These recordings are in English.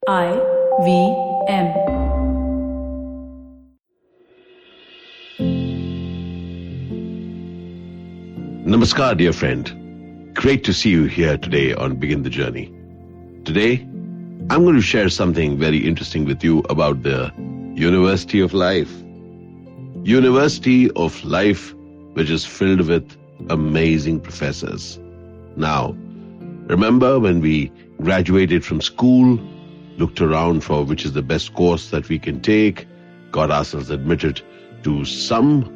IVM. Namaskar, dear friend. Great to see you here today on Begin the Journey. Today, I'm going to share something very interesting with you about the University of Life. University of Life, which is filled with amazing professors. Now, remember when we graduated from school, looked around for which is the best course that we can take, got ourselves admitted to some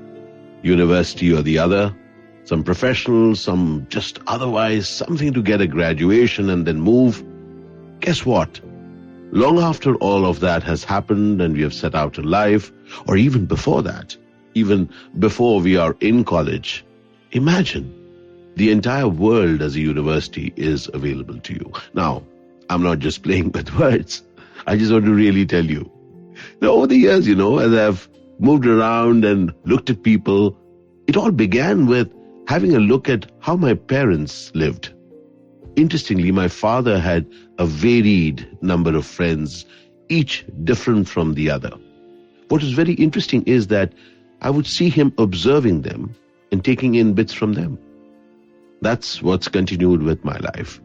university or the other, some professional, some just otherwise, something to get a graduation and then move. Guess what? Long after all of that has happened and we have set out in life, or even before that, even before we are in college, imagine the entire world as a university is available to you. Now, I'm not just playing with words. I just want to really tell you. Now, over the years, as I've moved around and looked at people, it all began with having a look at how my parents lived. Interestingly, my father had a varied number of friends, each different from the other. What was very interesting is that I would see him observing them and taking in bits from them. That's what's continued with my life.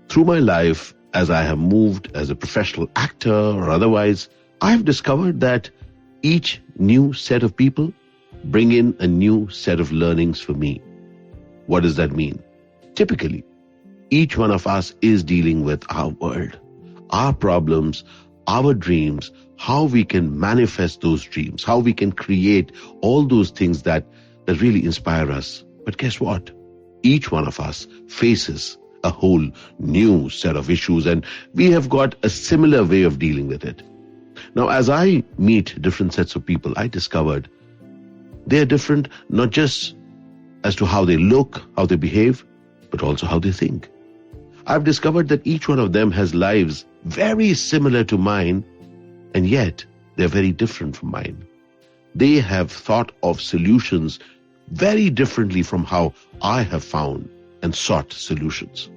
Through my life, as I have moved as a professional actor or otherwise, I have discovered that each new set of people bring in a new set of learnings for me. What does that mean? Typically, each one of us is dealing with our world, our problems, our dreams, how we can manifest those dreams, how we can create all those things that really inspire us. But guess what? Each one of us faces a whole new set of issues, and we have got a similar way of dealing with it. Now, as I meet different sets of people, I discovered they are different not just as to how they look, how they behave, but also how they think. I've discovered that each one of them has lives very similar to mine, and yet they're very different from mine. They have thought of solutions very differently from how I have found and sought solutions.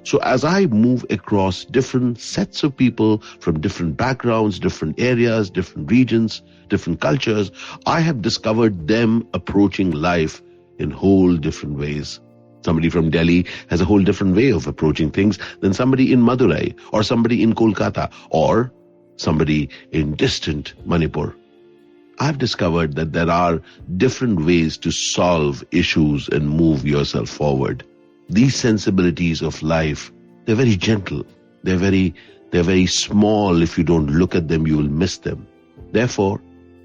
So as I move across different sets of people from different backgrounds, different areas, different regions, different cultures, I have discovered them approaching life in whole different ways. Somebody from Delhi has a whole different way of approaching things than somebody in Madurai or somebody in Kolkata or somebody in distant Manipur. I've discovered that there are different ways to solve issues and move yourself forward. These sensibilities of life, they're very gentle. They're very small. If you don't look at them, you will miss them. Therefore,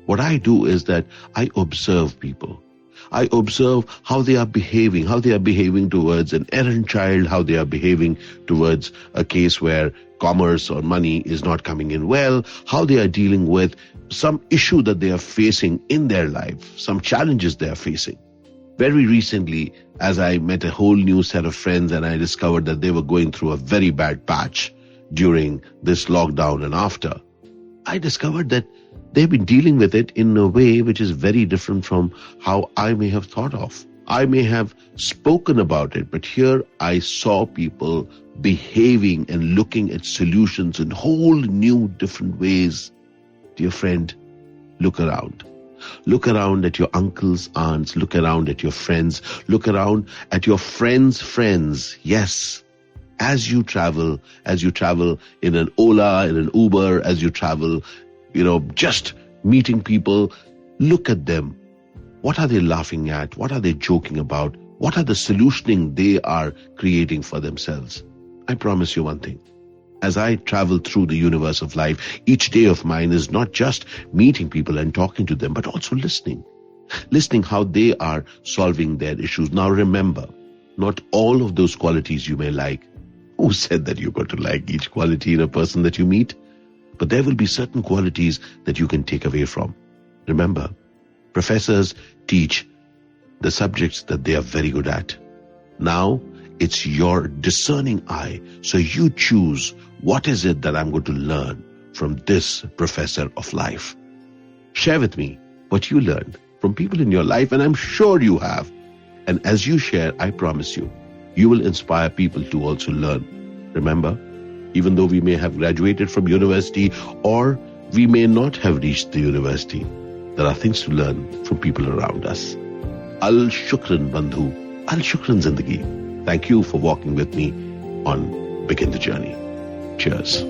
what I do is that I observe people. I observe how they are behaving towards an errant child, how they are behaving towards a case where commerce or money is not coming in well, how they are dealing with some issue that they are facing in their life, some challenges they are facing. Very recently, as I met a whole new set of friends and I discovered that they were going through a very bad patch during this lockdown and after, I discovered that they've been dealing with it in a way which is very different from how I may have thought of. I may have spoken about it, but here I saw people behaving and looking at solutions in whole new different ways. Dear friend, look around. Look around at your uncles, aunts, look around at your friends, look around at your friends' friends. Yes, as you travel in an Ola, in an Uber, as you travel, just meeting people, look at them. What are they laughing at? What are they joking about? What are the solutioning they are creating for themselves? I promise you one thing. As I travel through the universe of life, each day of mine is not just meeting people and talking to them, but also listening how they are solving their issues. Now remember, not all of those qualities you may like. Who said that you're going to like each quality in a person that you meet? But there will be certain qualities that you can take away from. Remember, professors teach the subjects that they are very good at. Now, it's your discerning eye. So you choose what is it that I'm going to learn from this professor of life. Share with me what you learned from people in your life, and I'm sure you have. And as you share, I promise you, you will inspire people to also learn. Remember, even though we may have graduated from university or we may not have reached the university. There are things to learn from people around us. Al Shukran Bandhu, Al Shukran Zindagi. Thank you for walking with me on Begin the Journey. Cheers.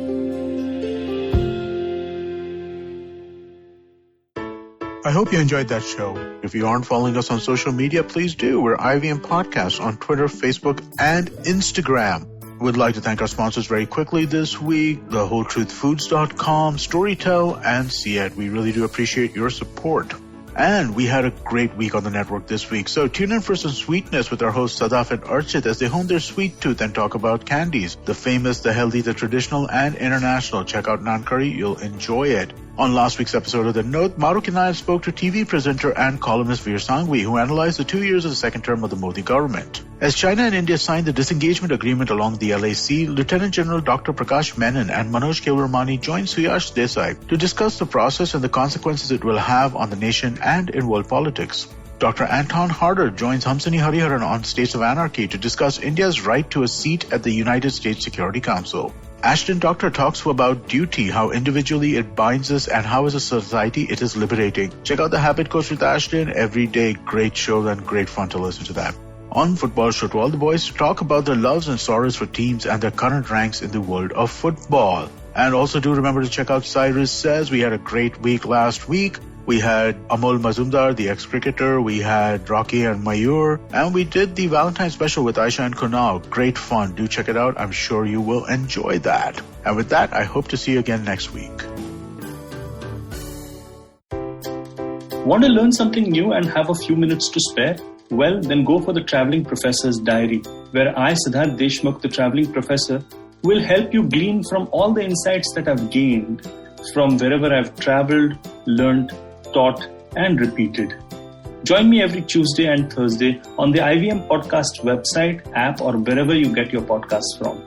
I hope you enjoyed that show. If you aren't following us on social media, please do. We're IVM Podcasts on Twitter, Facebook, and Instagram. We'd like to thank our sponsors very quickly this week, thewholetruthfoods.com, Storytel, and Syed. We really do appreciate your support. And we had a great week on the network this week. So tune in for some sweetness with our hosts Sadaf and Archit as they hone their sweet tooth and talk about candies. The famous, the healthy, the traditional, and international. Check out Naan Curry. You'll enjoy it. On last week's episode of The Note, Maruk and I spoke to TV presenter and columnist Veer Sanghvi, who analyzed the 2 years of the second term of the Modi government. As China and India signed the disengagement agreement along the LAC, Lieutenant General Dr. Prakash Menon and Manoj Kewalramani joined Suyash Desai to discuss the process and the consequences it will have on the nation and in world politics. Dr. Anton Harder joins Hamsini Hariharan on States of Anarchy to discuss India's right to a seat at the United States Security Council. Ashton Doctor talks about duty, how individually it binds us and how as a society it is liberating. Check out The Habit Coach with Ashton. Every day, great show and great fun to listen to that. On Football Show, to all the boys to talk about their loves and sorrows for teams and their current ranks in the world of football. And also do remember to check out Cyrus Says. We had a great week last week. We had Amol Mazumdar, the ex-cricketer. We had Rocky and Mayur. And we did the Valentine's special with Aisha and Kunal. Great fun. Do check it out. I'm sure you will enjoy that. And with that, I hope to see you again next week. Want to learn something new and have a few minutes to spare? Well, then go for the Traveling Professor's Diary, where I, Siddharth Deshmukh, the Traveling Professor, will help you glean from all the insights that I've gained from wherever I've traveled, learned, taught, and repeated. Join me every Tuesday and Thursday on the IVM Podcast website, app, or wherever you get your podcasts from.